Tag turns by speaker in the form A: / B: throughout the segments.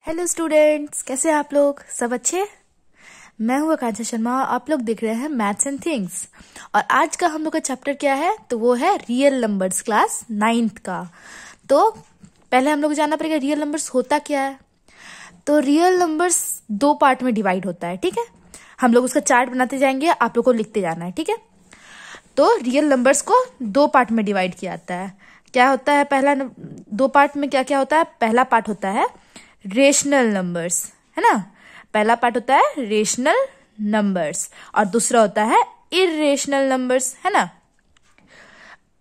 A: Hello students, कैसे हैं आप लोग? सब अच्छे? मैं हूँ आकांक्षा शर्मा। आप लोग देख रहे हैं मैथ्स एंड थिंग्स। और आज का हम लोग का चैप्टर क्या है? तो वो है रियल नंबर्स, क्लास 9th का। तो पहले हम लोग को जानना पड़ेगा रियल नंबर्स होता क्या है। तो रियल नंबर्स दो पार्ट में डिवाइड होता है, ठीक है। हम लोग उसका चार्ट बनाते जाएंगे, आप लोग को लिखते जाना है, ठीक है। तो रियल नंबर्स को दो पार्ट में डिवाइड किया जाता है। क्या होता है दो पार्ट में क्या क्या होता है? पहला पार्ट होता है रेशनल नंबर्स, है ना। पहला पार्ट होता है रेशनल नंबर्स और दूसरा होता है इरेशनल नंबर्स, है ना।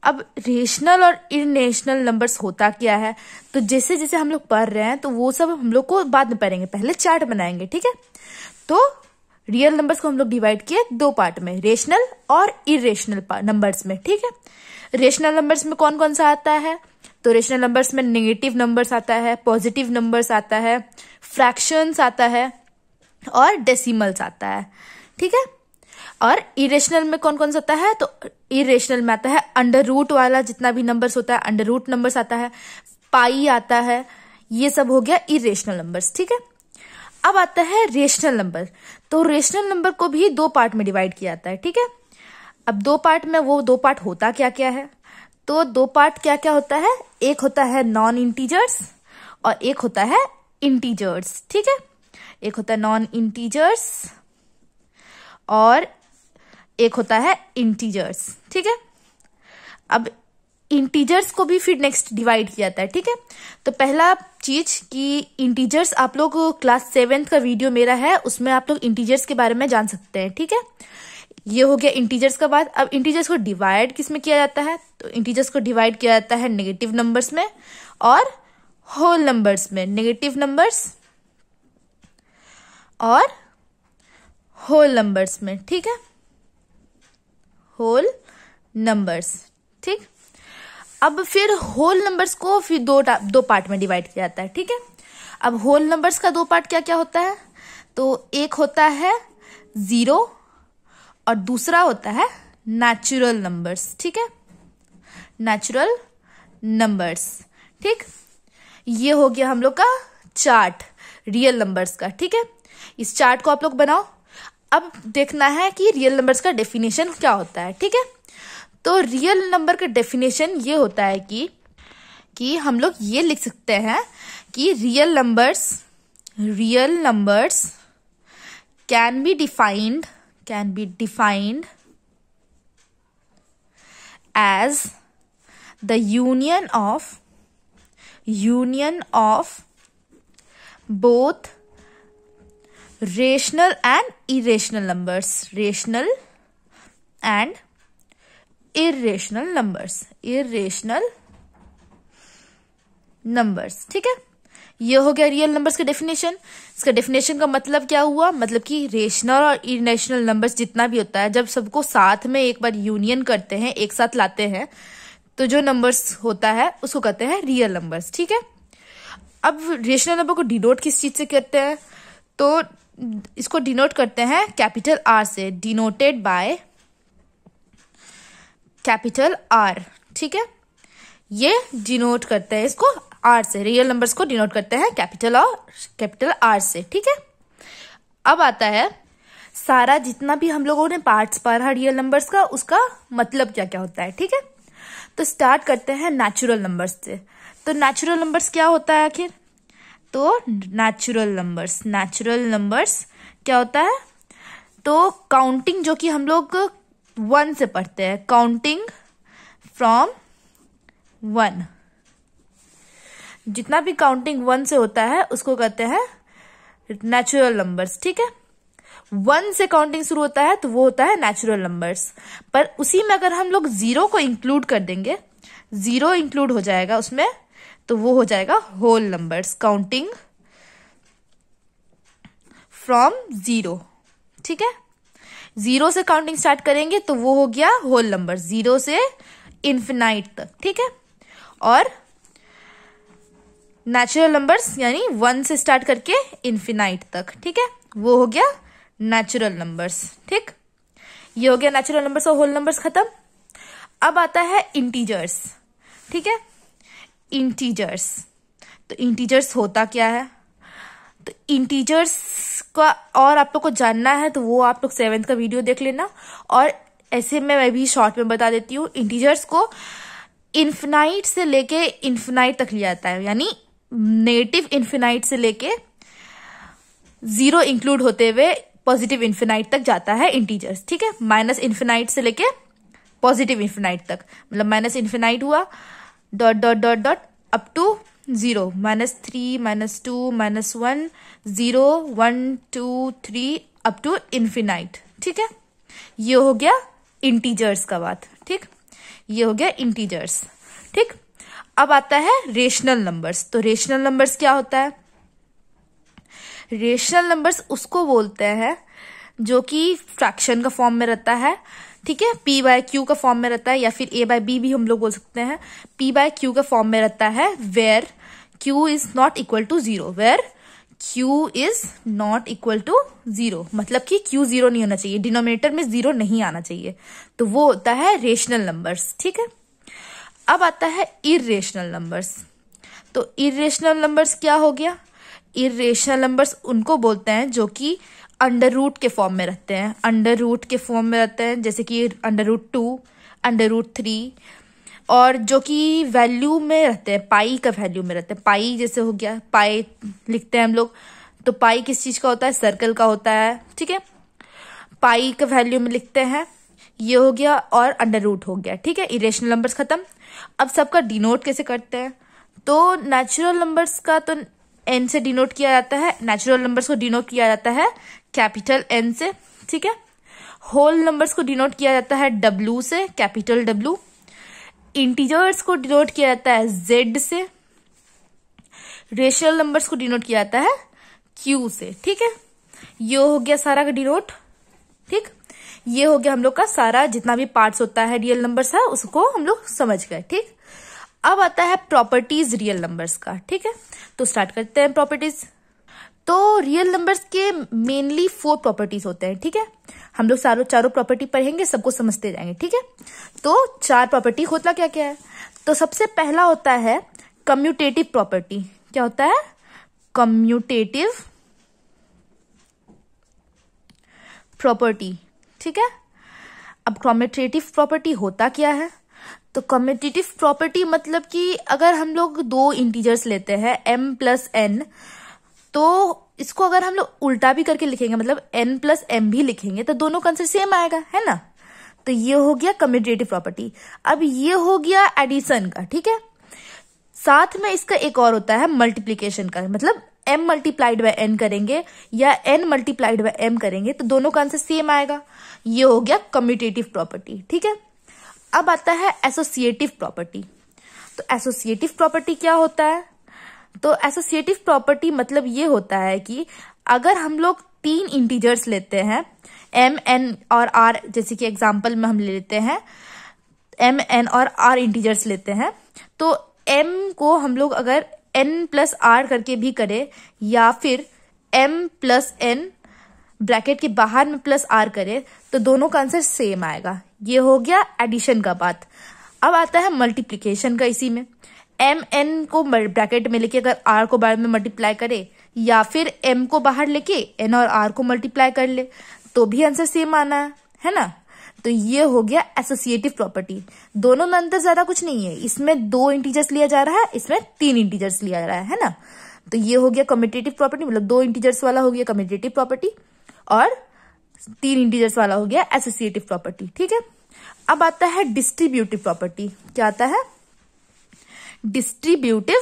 A: अब रेशनल और इरेशनल नंबर्स होता क्या है? तो जैसे जैसे हम लोग पढ़ रहे हैं तो वो सब हम लोग को बाद में पढ़ेंगे, पहले चार्ट बनाएंगे, ठीक है। तो रियल नंबर्स को हम लोग डिवाइड किए दो पार्ट में, रेशनल और इरेशनल नंबर्स में, ठीक है। रेशनल नंबर्स में कौन कौन सा आता है? तो रेशनल नंबर्स में नेगेटिव नंबर्स आता है, पॉजिटिव नंबर्स आता है, फ्रैक्शंस आता है और डेसिमल्स आता है, ठीक है। और इरेशनल में कौन कौन सा आता है? तो इरेशनल में आता है अंडर रूट वाला जितना भी नंबर्स होता है, अंडर रूट नंबर्स आता है, पाई आता है, ये सब हो गया इरेशनल नंबर्स, ठीक है। अब आता है रेशनल नंबर। तो रेशनल नंबर को भी दो पार्ट में डिवाइड किया जाता है, ठीक है। अब दो पार्ट में वो दो पार्ट होता क्या क्या है? तो दो पार्ट क्या क्या होता है? एक होता है नॉन इंटीजर्स और एक होता है इंटीजर्स, ठीक है। एक होता है नॉन इंटीजर्स और एक होता है इंटीजर्स, ठीक है। अब इंटीजर्स को भी फिर नेक्स्ट डिवाइड किया जाता है, ठीक है। तो पहला चीज कि इंटीजर्स, आप लोग क्लास 7th का वीडियो मेरा है, उसमें आप लोग इंटीजर्स के बारे में जान सकते हैं, ठीक है। ये हो गया इंटीजर्स का बात। अब इंटीजर्स को डिवाइड किस में किया जाता है? तो इंटीजर्स को डिवाइड किया जाता है नेगेटिव नंबर्स में और होल नंबर्स में। नेगेटिव नंबर्स और होल नंबर्स में, ठीक है। होल नंबर्स, ठीक। अब फिर होल नंबर्स को फिर दो पार्ट में डिवाइड किया जाता है, ठीक है। अब होल नंबर्स का दो पार्ट क्या क्या होता है? तो एक होता है जीरो और दूसरा होता है नेचुरल नंबर्स, ठीक है। नेचुरल नंबर्स, ठीक। ये हो गया हम लोग का चार्ट रियल नंबर्स का, ठीक है। इस चार्ट को आप लोग बनाओ। अब देखना है कि रियल नंबर्स का डेफिनेशन क्या होता है, ठीक है। तो रियल नंबर का डेफिनेशन ये होता है कि हम लोग ये लिख सकते हैं कि real numbers can be defined as the union of both rational and irrational numbers. Rational and irrational numbers. ठीक है। ये हो गया रियल नंबर्स का डेफिनेशन। इसका डेफिनेशन का मतलब क्या हुआ? मतलब कि रेशनल और इरेशनल नंबर्स जितना भी होता है, जब सबको साथ में एक बार यूनियन करते हैं, एक साथ लाते हैं, तो जो नंबर्स होता है उसको कहते हैं रियल नंबर्स, ठीक है। अब रेशनल नंबर को डिनोट किस चीज से करते हैं? तो इसको डिनोट करते हैं कैपिटल आर से, डिनोटेड बाय कैपिटल आर, ठीक है। ये डिनोट करते हैं इसको आर से, रियल नंबर्स को डिनोट करते हैं कैपिटल आर से, ठीक है। अब आता है सारा जितना भी हम लोगों ने पार्ट्स पढ़ा रियल नंबर्स का, उसका मतलब क्या क्या होता है, ठीक है। तो स्टार्ट करते हैं नेचुरल नंबर्स से। तो नेचुरल नंबर्स क्या होता है आखिर? तो नेचुरल नंबर्स क्या होता है? तो काउंटिंग जो कि हम लोग 1 से पढ़ते हैं, काउंटिंग फ्रॉम 1, जितना भी काउंटिंग 1 से होता है उसको कहते हैं नेचुरल नंबर्स, ठीक है। 1 से काउंटिंग शुरू होता है तो वो होता है नेचुरल नंबर्स। पर उसी में अगर हम लोग जीरो को इंक्लूड कर देंगे, जीरो इंक्लूड हो जाएगा उसमें, तो वो हो जाएगा होल नंबर्स, काउंटिंग फ्रॉम 0, ठीक है। 0 से काउंटिंग स्टार्ट करेंगे तो वो हो गया होल नंबर, 0 से इन्फिनाइट तक, ठीक है। और नेचुरल नंबर्स यानी 1 से स्टार्ट करके इन्फिनाइट तक, ठीक है, वो हो गया नेचुरल नंबर्स, ठीक। ये हो गया नेचुरल नंबर्स और होल नंबर्स खत्म। अब आता है इंटीजर्स, ठीक है। इंटीजर्स, तो इंटीजर्स होता क्या है? तो इंटीजर्स का और आप लोग को जानना है तो वो आप लोग 7th का वीडियो देख लेना। और ऐसे में मैं भी शॉर्ट में बता देती हूँ, इंटीजर्स को इन्फिनाइट से लेके इन्फिनाइट तक लिया जाता है, यानी नेगेटिव इन्फिनाइट से लेके 0 इंक्लूड होते हुए पॉजिटिव इन्फिनाइट तक जाता है इंटीजर्स, ठीक है। माइनस इन्फिनाइट से लेके पॉजिटिव इन्फिनाइट तक, मतलब माइनस इन्फिनाइट हुआ dot dot dot dot up to 0, -3 -2 -1 0 1 2 3 up to infinite, ठीक है। ये हो गया इंटीजर्स का बात, ठीक। ये हो गया इंटीजर्स, ठीक। अब आता है रेशनल नंबर्स। तो रेशनल नंबर्स क्या होता है? रेशनल नंबर्स उसको बोलते हैं जो कि फ्रैक्शन का फॉर्म में रहता है, ठीक है। p/q का फॉर्म में रहता है, या फिर a/b भी हम लोग बोल सकते हैं। p/q का फॉर्म में रहता है where q is not equal to 0, where q is not equal to 0, मतलब कि q 0 नहीं होना चाहिए, डिनोमिनेटर में 0 नहीं आना चाहिए, तो वो होता है रेशनल नंबर्स, ठीक है। अब आता है इर्रेशनल नंबर्स। तो इर्रेशनल नंबर्स क्या हो गया? इर्रेशनल नंबर्स उनको बोलते हैं जो कि अंडर रूट के फॉर्म में रहते हैं, अंडर रूट के फॉर्म में रहते हैं, जैसे कि √2, √3, और जो कि वैल्यू में रहते हैं, पाई का वैल्यू में रहते हैं। पाई जैसे हो गया, पाई लिखते हैं हम लोग, तो पाई किस चीज का होता है? सर्कल का होता है, ठीक है। पाई का वैल्यू में लिखते हैं, ये हो गया, और अंडर रूट हो गया, ठीक है। इरेशनल नंबर्स खत्म। अब सबका डिनोट कैसे करते हैं? तो नेचुरल नंबर्स का तो n से डिनोट किया जाता है, नेचुरल नंबर्स को डिनोट किया जाता है कैपिटल N से, ठीक है। होल नंबर्स को डिनोट किया जाता है W से, कैपिटल W। इंटीजर्स को डिनोट किया जाता है Z से। रेशनल नंबर्स को डिनोट किया जाता है Q से, ठीक है। ये हो गया सारा का डिनोट, ठीक। ये हो गया हम लोग का सारा जितना भी पार्ट्स होता है रियल नंबर्स है, उसको हम लोग समझ गए, ठीक। अब आता है प्रॉपर्टीज रियल नंबर्स का, ठीक है। तो स्टार्ट करते हैं प्रॉपर्टीज। तो रियल नंबर्स के मेनली 4 प्रॉपर्टीज होते हैं, ठीक है। हम लोग चारों प्रॉपर्टी पढ़ेंगे, सबको समझते जाएंगे, ठीक है। तो 4 प्रॉपर्टी होता क्या क्या है? तो सबसे पहला होता है कम्यूटेटिव प्रॉपर्टी। क्या होता है? कम्यूटेटिव प्रॉपर्टी, ठीक है। अब कम्यूटेटिव प्रॉपर्टी होता क्या है? तो कम्यूटेटिव प्रॉपर्टी मतलब कि अगर हम लोग 2 इंटीजर्स लेते हैं m + n, तो इसको अगर हम लोग उल्टा भी करके लिखेंगे, मतलब n + m भी लिखेंगे, तो दोनों का आंसर सेम आएगा, है ना। तो ये हो गया कम्यूटेटिव प्रॉपर्टी। अब ये हो गया एडिशन का, ठीक है। साथ में इसका एक और होता है मल्टीप्लीकेशन का, मतलब m × n करेंगे या n × m करेंगे तो दोनों का आंसर सेम आएगा। ये हो गया कम्यूटेटिव प्रॉपर्टी, ठीक है। अब आता है एसोसिएटिव प्रॉपर्टी। तो एसोसिएटिव प्रॉपर्टी क्या होता है? तो एसोसिएटिव प्रॉपर्टी मतलब ये होता है कि अगर हम लोग 3 इंटीजर्स लेते हैं m, n और r, जैसे कि एग्जांपल में हम ले लेते हैं m, n और r इंटीजर्स लेते हैं, तो m को हम लोग अगर n + r करके भी करें, या फिर m + n ब्रैकेट के बाहर में +r करे, तो दोनों का आंसर सेम आएगा। ये हो गया एडिशन का बात। अब आता है मल्टीप्लिकेशन का। इसी में m n को ब्रैकेट में लेके अगर r को बाहर में मल्टीप्लाई करे, या फिर m को बाहर लेके n और r को मल्टीप्लाई कर ले, तो भी आंसर सेम आना है ना। तो ये हो गया एसोसिएटिव प्रॉपर्टी। दोनों में अंतर ज्यादा कुछ नहीं है, इसमें 2 इंटीजर्स लिया जा रहा है, इसमें 3 इंटीजर्स लिया जा रहा है ना। तो ये हो गया कम्यूटेटिव प्रॉपर्टी, मतलब 2 इंटीजर्स वाला हो गया कम्यूटेटिव प्रॉपर्टी, और 3 इंटीजर्स वाला हो गया एसोसिएटिव प्रॉपर्टी, ठीक है। अब आता है डिस्ट्रीब्यूटिव प्रॉपर्टी। क्या आता है? Distributive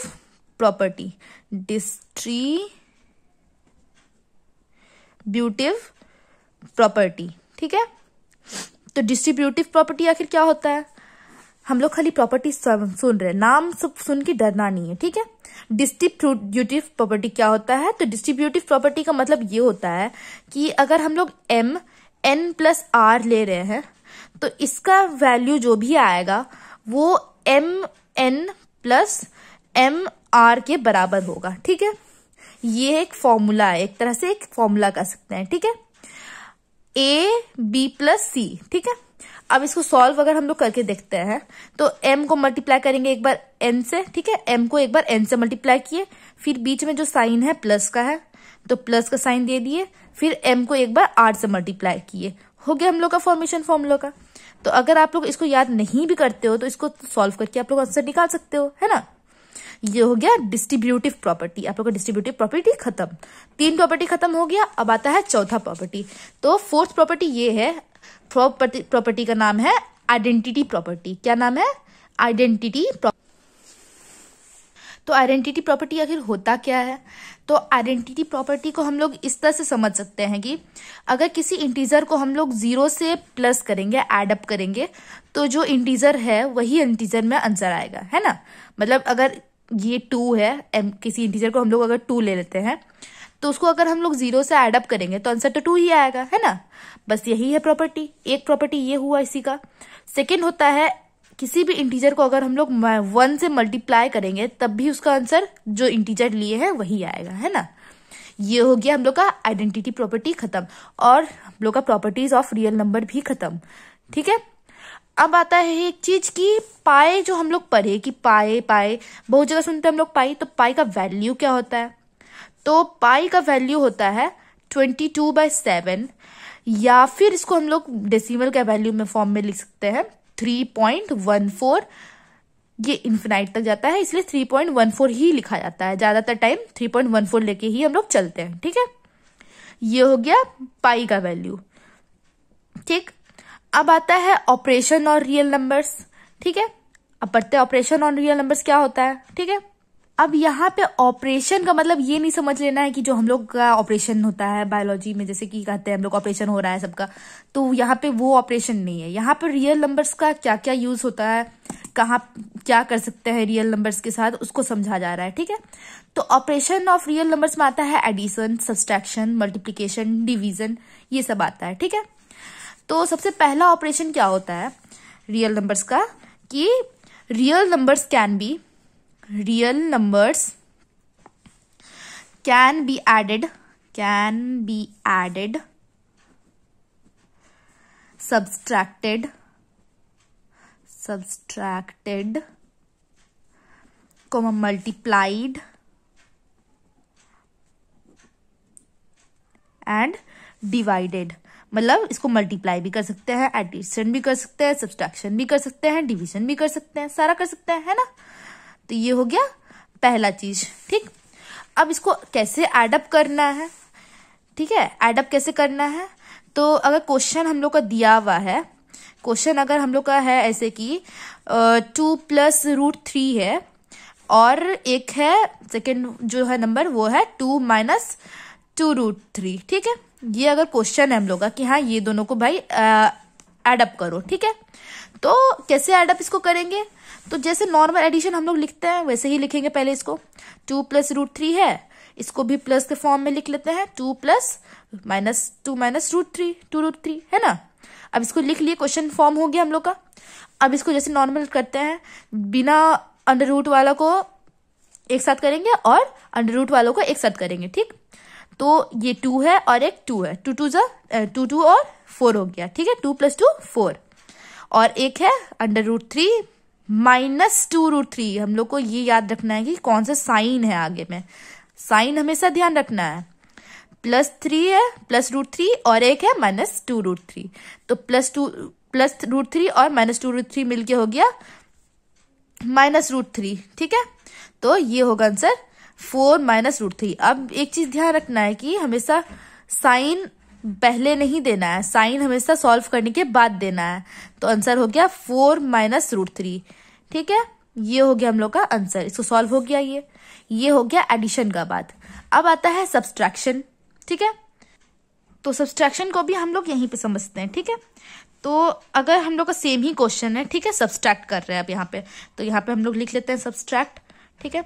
A: property. डिस्ट्रीब्यूटिव प्रॉपर्टी, ठीक है। तो डिस्ट्रीब्यूटिव प्रॉपर्टी आखिर क्या होता है? हम लोग खाली प्रॉपर्टी सुन रहे हैं, नाम सब सुन के डरना नहीं है, ठीक है। डिस्ट्रीब्यूटिव प्रॉपर्टी क्या होता है? तो डिस्ट्रीब्यूटिव प्रॉपर्टी का मतलब ये होता है कि अगर हम लोग m n + r ले रहे हैं, तो इसका वैल्यू जो भी आएगा वो m n + m r के बराबर होगा, ठीक है। ये एक फॉर्मूला है, एक तरह से एक फॉर्मूला कह सकते हैं, ठीक है। a b + c, ठीक है। अब इसको सॉल्व अगर हम लोग करके देखते हैं, तो m को मल्टीप्लाई करेंगे एक बार n से, ठीक है। m को एक बार n से मल्टीप्लाई किए, फिर बीच में जो साइन है प्लस का है, तो प्लस का साइन दे दिए, फिर m को एक बार r से मल्टीप्लाई किए, हो गया हम लोग का फॉर्मेशन फॉर्मूला का। तो अगर आप लोग इसको याद नहीं भी करते हो तो इसको सॉल्व करके आप लोग आंसर निकाल सकते हो, है ना। ये हो गया डिस्ट्रीब्यूटिव प्रॉपर्टी। आप लोग का डिस्ट्रीब्यूटिव प्रॉपर्टी खत्म, 3 प्रॉपर्टी खत्म हो गया। अब आता है चौथा प्रॉपर्टी। तो फोर्थ प्रॉपर्टी ये है, प्रॉपर्टी का नाम है आइडेंटिटी प्रॉपर्टी। क्या नाम है? आइडेंटिटी। तो आइडेंटिटी प्रॉपर्टी आखिर होता क्या है? तो आइडेंटिटी प्रॉपर्टी को हम लोग इस तरह से समझ सकते हैं कि अगर किसी इंटीजर को हम लोग 0 से प्लस करेंगे, एड अप करेंगे, तो जो इंटीजर है वही इंटीजर में आंसर आएगा, है ना। मतलब अगर ये 2 है, किसी इंटीजर को हम लोग अगर 2 ले लेते हैं तो उसको अगर हम लोग 0 से एड अप करेंगे तो आंसर तो 2 ही आएगा, है ना। बस यही है प्रॉपर्टी। एक प्रॉपर्टी ये हुआ इसी का। सेकेंड होता है किसी भी इंटीजर को अगर हम लोग 1 से मल्टीप्लाई करेंगे तब भी उसका आंसर जो इंटीजर लिए हैं वही आएगा, है ना। ये हो गया हम लोग का आइडेंटिटी प्रॉपर्टी खत्म, और हम लोग का प्रॉपर्टीज ऑफ रियल नंबर भी खत्म, ठीक है। अब आता है एक चीज की पाई, जो हम लोग पढ़े कि पाई बहुत जगह सुनते हैं हम लोग पाई। तो पाई का वैल्यू क्या होता है? तो पाई का वैल्यू होता है 22/7, या फिर इसको हम लोग डेसिमल का वैल्यू में फॉर्म में लिख सकते हैं 3.14। ये इन्फिनाइट तक जाता है इसलिए 3.14 ही लिखा जाता है, ज्यादातर टाइम 3.14 लेके ही हम लोग चलते हैं, ठीक है। ये हो गया पाई का वैल्यू, ठीक। अब आता है ऑपरेशन और रियल नंबर्स, ठीक है। अब पढ़ते हैं ऑपरेशन और रियल नंबर्स क्या होता है, ठीक है। अब यहाँ पे ऑपरेशन का मतलब ये नहीं समझ लेना है कि जो हम लोग का ऑपरेशन होता है बायोलॉजी में, जैसे कि कहते हैं हम लोग ऑपरेशन हो रहा है सबका, तो यहाँ पे वो ऑपरेशन नहीं है। यहाँ पे रियल नंबर्स का क्या क्या यूज होता है, कहाँ क्या कर सकते हैं रियल नंबर्स के साथ, उसको समझा जा रहा है, ठीक है। तो ऑपरेशन ऑफ रियल नंबर्स में आता है एडिशन, सब्सट्रैक्शन, मल्टीप्लीकेशन, डिवीजन, ये सब आता है, ठीक है। तो सबसे पहला ऑपरेशन क्या होता है रियल नंबर्स का, कि real numbers can be added, subtracted, multiplied and divided। मतलब इसको मल्टीप्लाई भी कर सकते हैं, एडिशन भी कर सकते हैं, सब्सट्रैक्शन भी कर सकते हैं, डिवीजन भी कर सकते हैं, सारा कर सकते हैं, है ना। तो ये हो गया पहला चीज, ठीक। अब इसको कैसे एडअप करना है, ठीक है। एडअप कैसे करना है? तो अगर क्वेश्चन हम लोग का दिया हुआ है, क्वेश्चन अगर हम लोग का है ऐसे कि 2 + √3 है, और एक है सेकेंड जो है नंबर वो है 2 - 2√3, ठीक है। ये अगर क्वेश्चन है हम लोग का कि हाँ ये दोनों को भाई एडअप करो, ठीक है। तो कैसे एडअप इसको करेंगे? तो जैसे नॉर्मल एडिशन हम लोग लिखते हैं वैसे ही लिखेंगे। पहले इसको 2 + √3 है, इसको भी प्लस के फॉर्म में लिख लेते हैं, 2 + -2 - √3 है ना। अब इसको लिख लिए, क्वेश्चन फॉर्म हो गया हम लोग का। अब इसको जैसे नॉर्मल करते हैं, बिना अंडर रूट वाला को एक साथ करेंगे और अंडर रूट वालों को एक साथ करेंगे, ठीक। तो ये 2 है और एक 2 है, 2 और 4 हो गया, ठीक है। 2 + 2 4, और एक है अंडर रूट 3 - 2√3। हम लोग को ये याद रखना है कि कौन सा साइन है आगे में, साइन हमेशा ध्यान रखना है। +3 है, +√3, और एक है -2√3। तो +2 + √3 और -2√3 मिलके हो गया -√3, ठीक है। तो ये होगा आंसर 4 - √3। अब एक चीज ध्यान रखना है कि हमेशा साइन पहले नहीं देना है, साइन हमेशा सॉल्व करने के बाद देना है। तो आंसर हो गया 4 - √3, ठीक है। ये हो गया हम लोग का आंसर, इसको सॉल्व हो गया। ये हो गया एडिशन का बात। अब आता है सब्सट्रैक्शन, ठीक है। तो सब्सट्रैक्शन को भी हम लोग यहीं पे समझते हैं, ठीक है। तो अगर हम लोग का सेम ही क्वेश्चन है, ठीक है, सब्सट्रैक्ट कर रहे हैं अब यहाँ पे, तो यहाँ पे हम लोग लिख लेते हैं सब्सट्रैक्ट, ठीक है।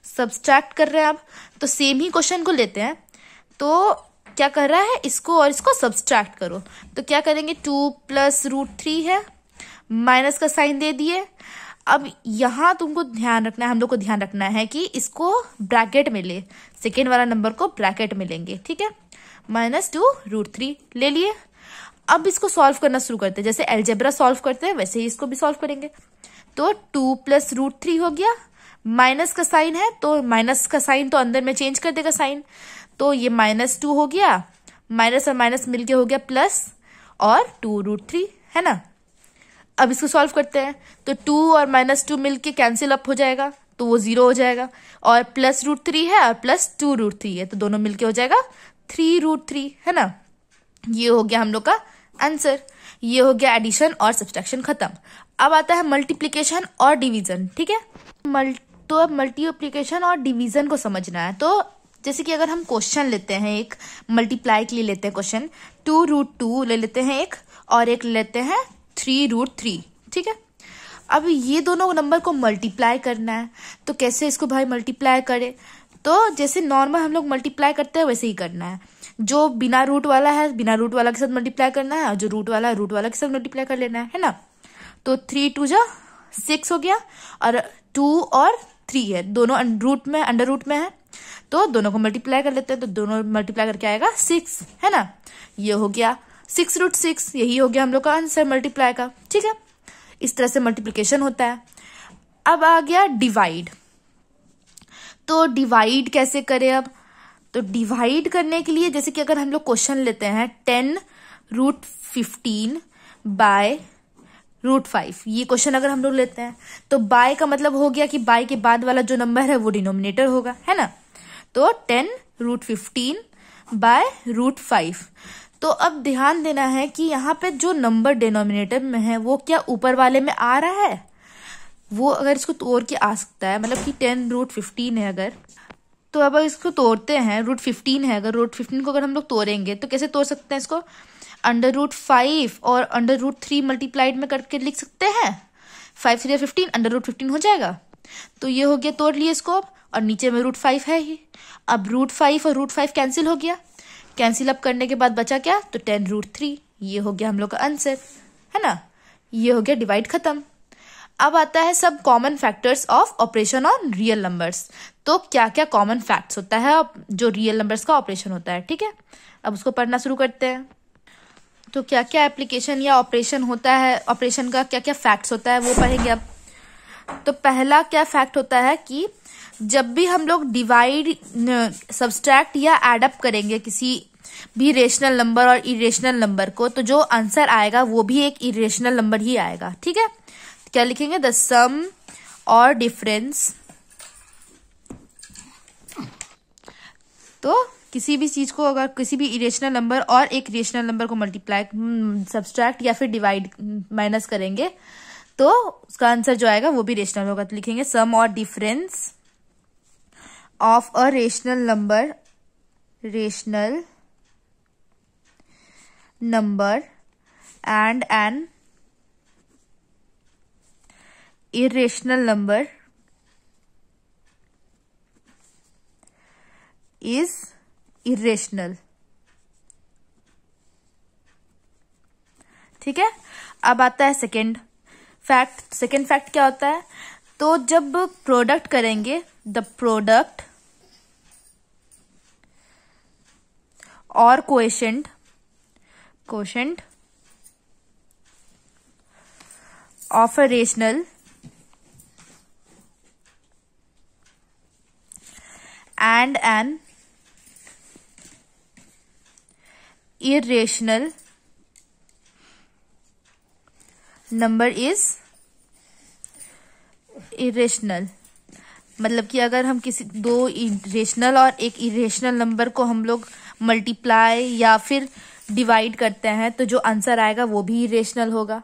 A: सब्सट्रैक्ट कर रहे हैं अब, तो सेम ही क्वेश्चन को लेते हैं। तो क्या कर रहा है, इसको और इसको सब्सट्रैक्ट करो। तो क्या करेंगे, 2 + √3 है, माइनस का साइन दे दिए। अब यहां तुमको ध्यान रखना है, हम लोग को ध्यान रखना है कि इसको ब्रैकेट में ले, सेकेंड वाला नंबर को ब्रैकेट में लेंगे, ठीक है। -2√3 ले लिए। अब इसको सॉल्व करना शुरू करते हैं, जैसे अलजेब्रा सॉल्व करते हैं वैसे ही इसको भी सॉल्व करेंगे। तो 2 + √3 हो गया, माइनस का साइन है तो माइनस का साइन तो अंदर में चेंज कर देगा साइन, तो ये -2 हो गया, माइनस और माइनस मिलके हो गया प्लस और 2√3, है ना। अब इसको सॉल्व करते हैं तो 2 और -2 मिलके कैंसिल अप हो जाएगा तो वो 0 हो जाएगा, और +√3 है और +2√3 है तो दोनों मिलके हो जाएगा 3√3, है ना। ये हो गया हम लोग का आंसर। ये हो गया एडिशन और सब्सट्रैक्शन खत्म। अब आता है मल्टीप्लिकेशन और डिवीजन, ठीक है। तो अब मल्टीप्लिकेशन और डिवीजन को समझना है। तो जैसे कि अगर हम क्वेश्चन लेते हैं, एक मल्टीप्लाई के लिए लेते हैं क्वेश्चन, 2√2 ले लेते हैं एक, और एक लेते हैं 3√3, ठीक है। अब ये दोनों नंबर को मल्टीप्लाई करना है, तो कैसे इसको भाई मल्टीप्लाई करें, तो जैसे नॉर्मल हम लोग मल्टीप्लाई करते हैं वैसे ही करना है। जो बिना रूट वाला है बिना रूट वाला के साथ मल्टीप्लाई करना है, और जो रूट वाला है रूट वाला के साथ मल्टीप्लाई कर लेना है ना। तो 3 2 जा 6 हो गया, और 2 और 3 है, दोनों रूट में अंडर रूट में है, तो दोनों को मल्टीप्लाई कर लेते हैं, तो दोनों मल्टीप्लाई करके आएगा 6, है ना। ये हो गया 6√6, यही हो गया हम लोग का आंसर मल्टीप्लाई का, ठीक है। इस तरह से मल्टीप्लिकेशन होता है। अब आ गया डिवाइड। तो डिवाइड कैसे करें अब, तो डिवाइड करने के लिए जैसे कि अगर हम लोग क्वेश्चन लेते हैं 10√15 बाय √5, ये क्वेश्चन अगर हम लोग लेते हैं तो बाय का मतलब हो गया कि बाय के बाद वाला जो नंबर है वो डिनोमिनेटर होगा, है ना। तो 10√15 बाय √5। तो अब ध्यान देना है कि यहाँ पे जो नंबर डिनोमिनेटर में है वो क्या ऊपर वाले में आ रहा है, वो अगर इसको तोड़ के आ सकता है, मतलब कि 10√15 है अगर, तो अब इसको तोड़ते हैं, √15 है, अगर √15 को अगर हम लोग तोड़ेंगे तो कैसे तोड़ सकते हैं इसको, √5 और √3 मल्टीप्लाइड में करके लिख सकते हैं, 5 3 15, √15 हो जाएगा। तो ये हो गया, तोड़ लिए इसको, और नीचे में √5 है ही। अब √5 और √5 कैंसिल हो गया, कैंसिल अप करने के बाद बचा क्या, तो 10√3, ये हो गया हम लोग का आंसर, है ना। ये हो गया डिवाइड खत्म। अब आता है सब common factors of operation on real numbers. तो क्या क्या कॉमन फैक्ट्स होता है जो रियल नंबर्स का ऑपरेशन होता है, ठीक है। अब उसको पढ़ना शुरू करते हैं। तो क्या क्या एप्लीकेशन या ऑपरेशन होता है, ऑपरेशन का क्या क्या फैक्ट्स होता है वो पढ़ेंगे अब। तो पहला क्या फैक्ट होता है कि जब भी हम लोग डिवाइड, सब्सट्रैक्ट या एडअप करेंगे किसी भी रेशनल नंबर और इरेशनल नंबर को, तो जो आंसर आएगा वो भी एक इरेशनल नंबर ही आएगा, ठीक है। क्या लिखेंगे, द सम और डिफरेंस। तो किसी भी चीज को अगर किसी भी इरेशनल नंबर और एक रेशनल नंबर को मल्टीप्लाई, सब्सट्रैक्ट या फिर डिवाइड, माइनस करेंगे तो उसका आंसर जो आएगा वो भी रेशनल होगा। तो लिखेंगे सम और difference of a rational number and an irrational number is irrational, ठीक है। अब आता है सेकेंड फैक्ट। सेकेंड फैक्ट क्या होता है, तो जब प्रोडक्ट करेंगे, द प्रोडक्ट और coefficient of a rational and an irrational number is irrational। मतलब कि अगर हम किसी दो रेशनल और एक इरेशनल नंबर को हम लोग मल्टीप्लाई या फिर डिवाइड करते हैं तो जो आंसर आएगा वो भी इरेशनल होगा,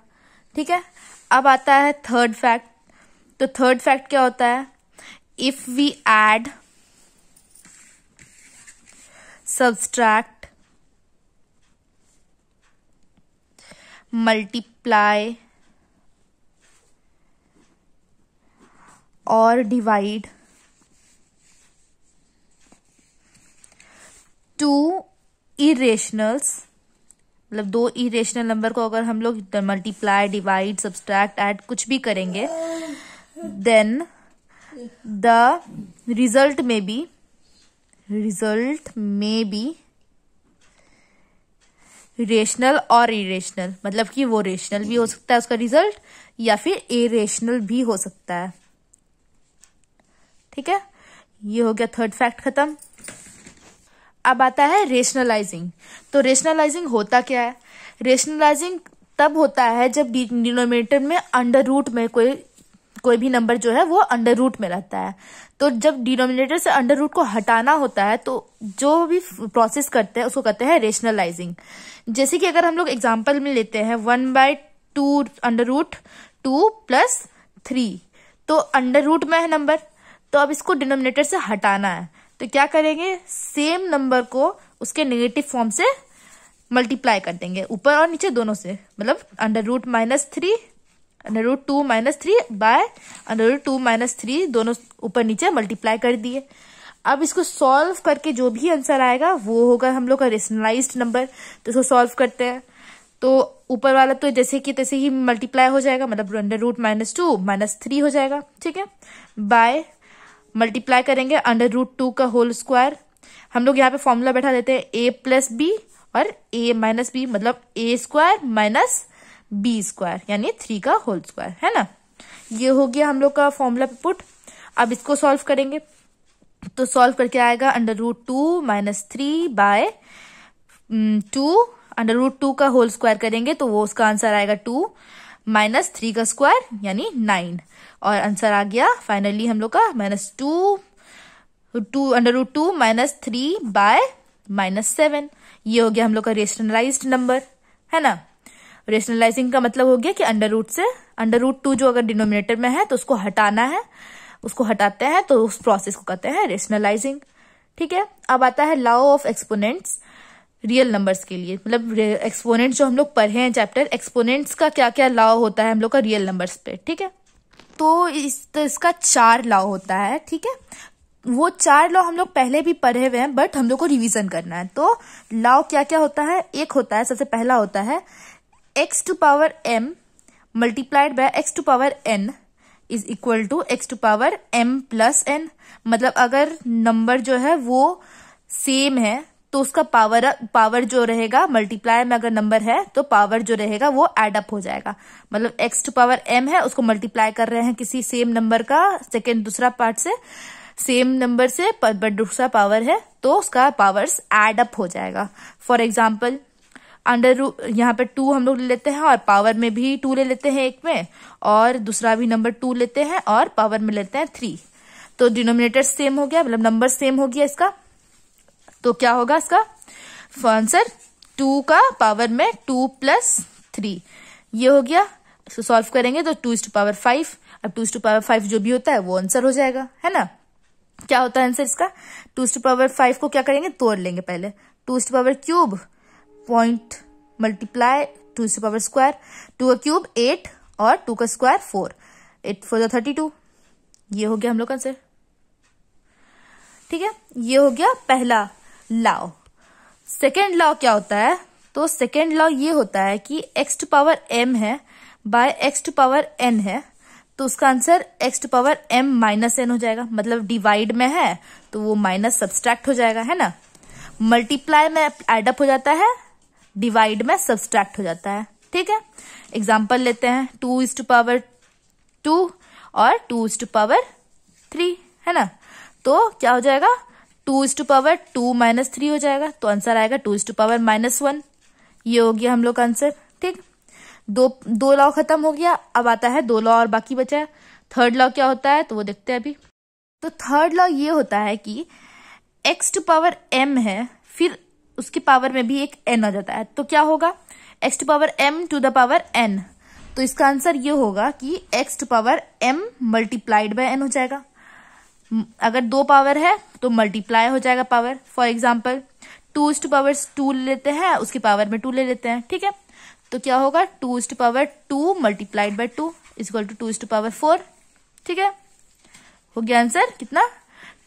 A: ठीक है। अब आता है थर्ड फैक्ट। तो थर्ड फैक्ट क्या होता है, if we add, subtract, multiply और divide two irrationals, मतलब दो इरेशनल नंबर को अगर हम लोग मल्टीप्लाई, डिवाइड, सब्सट्रैक्ट, ऐड कुछ भी करेंगे, देन द रिजल्ट में बी रेशनल और इरेशनल, मतलब कि वो रेशनल भी हो सकता है उसका रिजल्ट या फिर इरेशनल भी हो सकता है। ठीक है, ये हो गया थर्ड फैक्ट खत्म। अब आता है रेशनलाइजिंग। तो रेशनलाइजिंग होता क्या है? रेशनलाइजिंग तब होता है जब डिनोमिनेटर में अंडर रूट में कोई भी नंबर जो है वो अंडर रूट में रहता है। तो जब डिनोमिनेटर से अंडर रूट को हटाना होता है तो जो भी प्रोसेस करते हैं उसको कहते हैं रेशनलाइजिंग। जैसे कि अगर हम लोग एग्जांपल में लेते हैं 1/2 अंडर रूट 2 + 3, तो अंडर रूट में है नंबर, तो अब इसको डिनोमिनेटर से हटाना है। तो क्या करेंगे, सेम नंबर को उसके नेगेटिव फॉर्म से मल्टीप्लाई कर देंगे, ऊपर और नीचे दोनों से। मतलब under root -3 under root 2 - 3 by under root 2 - 3, दोनों ऊपर नीचे मल्टीप्लाई कर दिए। अब इसको सॉल्व करके जो भी आंसर आएगा वो होगा हम लोग का रेशनलाइज्ड नंबर। तो इसको सॉल्व करते हैं तो ऊपर वाला तो जैसे कि तैसे ही मल्टीप्लाई हो जाएगा, मतलब अंडर रूट -2 - 3 हो जाएगा, ठीक है। बाय मल्टीप्लाई करेंगे अंडर रूट 2 का होल स्क्वायर। हम लोग यहाँ पे फॉर्मूला बैठा देते हैं a + b और a - b, मतलब a² - b², यानी 3 का होल स्क्वायर, है ना। ये हो गया हम लोग का फॉर्मूला पे पुट। अब इसको सॉल्व करेंगे तो सॉल्व करके आएगा under root 2 - 3 by 2, under root 2 का होल स्क्वायर करेंगे तो वो उसका आंसर आएगा 2 - 3 का स्क्वायर यानी 9, और आंसर आ गया फाइनली हम लोग का -2 अंडर रूट 2 - 3 बाय -7। ये हो गया हम लोग का रेशनलाइज्ड नंबर, है ना। रेशनलाइजिंग का मतलब हो गया कि अंडर रूट 2 जो अगर डिनोमिनेटर में है तो उसको हटाना है, उसको हटाते हैं तो उस प्रोसेस को कहते हैं रेशनलाइजिंग, ठीक है। अब आता है law of exponents real numbers के लिए। मतलब एक्सपोनेंट्स जो हम लोग पढ़े हैं चैप्टर, एक्सपोनेंट्स का क्या क्या लॉ होता है हम लोग का रियल नंबर्स पे, ठीक है। तो इसका 4 लॉ होता है, ठीक है। वो 4 लॉ हम लोग पहले भी पढ़े हुए हैं, बट हम लोग को रिवीजन करना है। तो लॉ क्या क्या होता है? एक होता है, सबसे पहला होता है x⁴m multiplied by x⁴n is equal to x⁴m + n। मतलब अगर नंबर जो है वो सेम है तो उसका पावर जो रहेगा, मल्टीप्लाई में अगर नंबर है तो पावर जो रहेगा वो एड अप हो जाएगा। मतलब x⁴m है, उसको मल्टीप्लाई कर रहे हैं किसी सेम नंबर का दूसरा पार्ट से, सेम नंबर से बट दूसरा पावर है, तो उसका पावर्स एड अप हो जाएगा। फॉर एग्जाम्पल अंडर रूट, यहाँ पे 2 हम लोग ले लेते हैं और पावर में भी 2 ले लेते हैं एक में, और दूसरा भी नंबर 2 लेते हैं और पावर में लेते हैं 3। तो डिनोमिनेटर सेम हो गया, मतलब नंबर सेम हो गया इसका। तो क्या होगा इसका आंसर? 2 का पावर में 2 + 3, ये हो गया। इसको सॉल्व करेंगे तो 2⁵5। अब 2⁵5 जो भी होता है वो आंसर हो जाएगा, है ना। क्या होता है आंसर इसका? 2⁵5 को क्या करेंगे, तोड़ लेंगे पहले। 2⁵³ पॉइंट मल्टीप्लाई 2⁵², 2 का क्यूब 8 और 2 का स्क्वायर 4, 8 4 32। ये हो गया हम लोग का आंसर, ठीक है। ये हो गया पहला लॉ। सेकेंड लॉ क्या होता है? तो सेकेंड लॉ ये होता है कि x⁴m है बाय x⁴n है, तो उसका आंसर x⁴m - n हो जाएगा। मतलब डिवाइड में है तो वो माइनस सब्सट्रैक्ट हो जाएगा, है ना। मल्टीप्लाई में एडअप हो जाता है, डिवाइड में सब्सट्रैक्ट हो जाता है, ठीक है। एग्जाम्पल लेते हैं 2⁵2 और 2⁵3, है ना। तो क्या हो जाएगा? 2⁵2 - 3 हो जाएगा, तो आंसर आएगा 2⁻⁻1। ये हो गया हम लोग का आंसर, ठीक। दो लॉ खत्म हो गया। अब आता है 2 लॉ और बाकी बचा है। थर्ड लॉ क्या होता है तो वो देखते हैं अभी। तो थर्ड लॉ ये होता है कि x⁴m है, फिर उसकी पावर में भी एक n आ जाता है, तो क्या होगा? x⁴m⁴n। तो इसका आंसर ये होगा कि x⁴m मल्टीप्लाइड बाय n हो जाएगा। अगर 2 पावर है तो मल्टीप्लाई हो जाएगा पावर। फॉर एग्जाम्पल 2⁵2 ले लेते हैं, उसकी पावर में 2 ले लेते हैं, ठीक है। तो क्या होगा? 2⁵2 मल्टीप्लाइड बाय 2 इक्वल टू 2⁴4, ठीक है। हो गया आंसर कितना?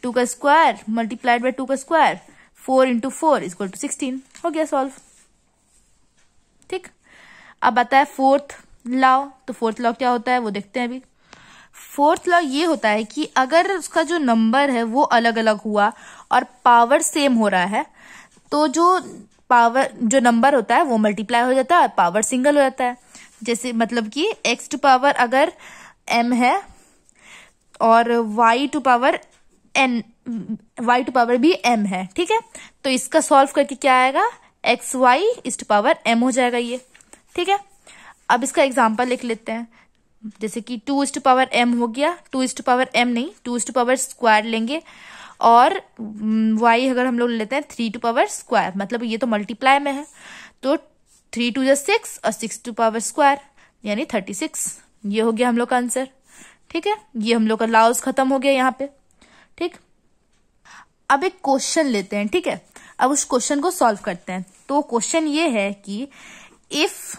A: 2 का स्क्वायर मल्टीप्लाइड बाय 2 का स्क्वायर, 4 × 4 इक्वल टू 16। हो गया सॉल्व, ठीक। अब आता है फोर्थ लॉ। तो फोर्थ लॉ क्या होता है वो देखते हैं अभी। फोर्थ लॉ ये होता है कि अगर उसका जो नंबर है वो अलग अलग हुआ और पावर सेम हो रहा है, तो जो नंबर होता है वो मल्टीप्लाई हो जाता है, पावर सिंगल हो जाता है। जैसे मतलब कि x⁴ अगर m है और y⁴ n y to power भी m है, ठीक है। तो इसका सॉल्व करके क्या आएगा, x y is to power m हो जाएगा ये, ठीक है। अब इसका एग्जाम्पल लिख लेते हैं, जैसे कि 2 इज टू पावर m हो गया, 2 इज टू पावर m नहीं, 2 इज टू पावर स्क्वायर लेंगे, और y अगर हम लोग लेते हैं 3 टू पावर स्क्वायर, मतलब ये तो मल्टीप्लाई में है, तो 3 टू जा 6 और 6 टू पावर स्क्वायर यानी 36। ये हो गया हम लोग का आंसर, ठीक है। ये हम लोग का लॉज खत्म हो गया यहाँ पे, ठीक। अब एक क्वेश्चन लेते हैं, ठीक है। अब उस क्वेश्चन को सॉल्व करते हैं। तो क्वेश्चन ये है कि if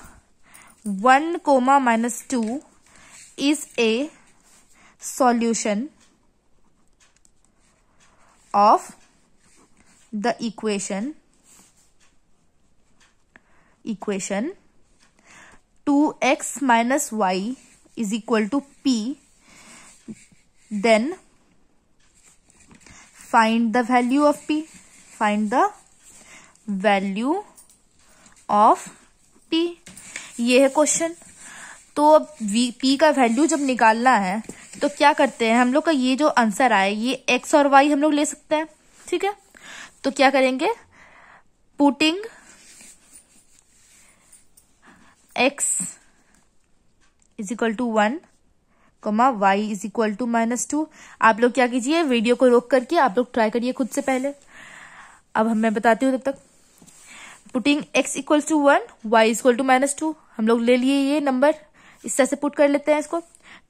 A: 1, -2 is a solution of the equation 2x minus y is equal to p, then find the value of p. Find the value of p. ये है क्वेश्चन। तो अब p का वैल्यू जब निकालना है तो क्या करते हैं हम लोग का, ये जो आंसर आए ये x और y हम लोग ले सकते हैं, ठीक है। तो क्या करेंगे, putting x is equal to 1, y is equal to -2। आप लोग क्या कीजिए, वीडियो को रोक करके आप लोग ट्राई करिए खुद से पहले। अब मैं बताती हूँ तब तक। Putting x equal to 1, y equal to -2, हम लोग ले लिए ये नंबर, इस तरह से पुट कर लेते हैं इसको।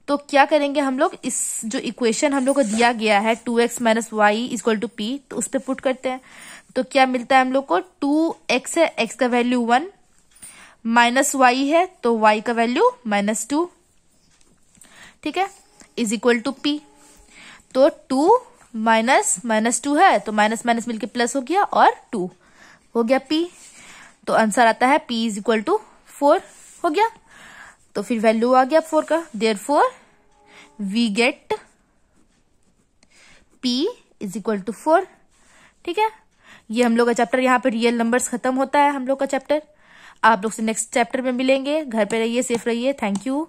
A: तो क्या करेंगे हम लोग, इस जो इक्वेशन हम लोग को दिया गया है 2x minus y equal to p, तो उस पर पुट करते हैं। तो क्या मिलता है हम लोग को, 2x है, x का वैल्यू 1, माइनस y है तो y का वैल्यू -2, ठीक है, इज इक्वल टू p। तो 2 -2 है तो माइनस माइनस मिलके प्लस हो गया और 2 हो गया p। तो आंसर आता है p इज इक्वल टू 4 हो गया। तो फिर वैल्यू आ गया 4 का, therefore we get p is equal to 4, ठीक है। ये हम लोग का चैप्टर यहाँ पे रियल नंबर्स खत्म होता है हम लोग का चैप्टर। आप लोग से नेक्स्ट चैप्टर में मिलेंगे। घर पे रहिए, सेफ रहिए। Thank you.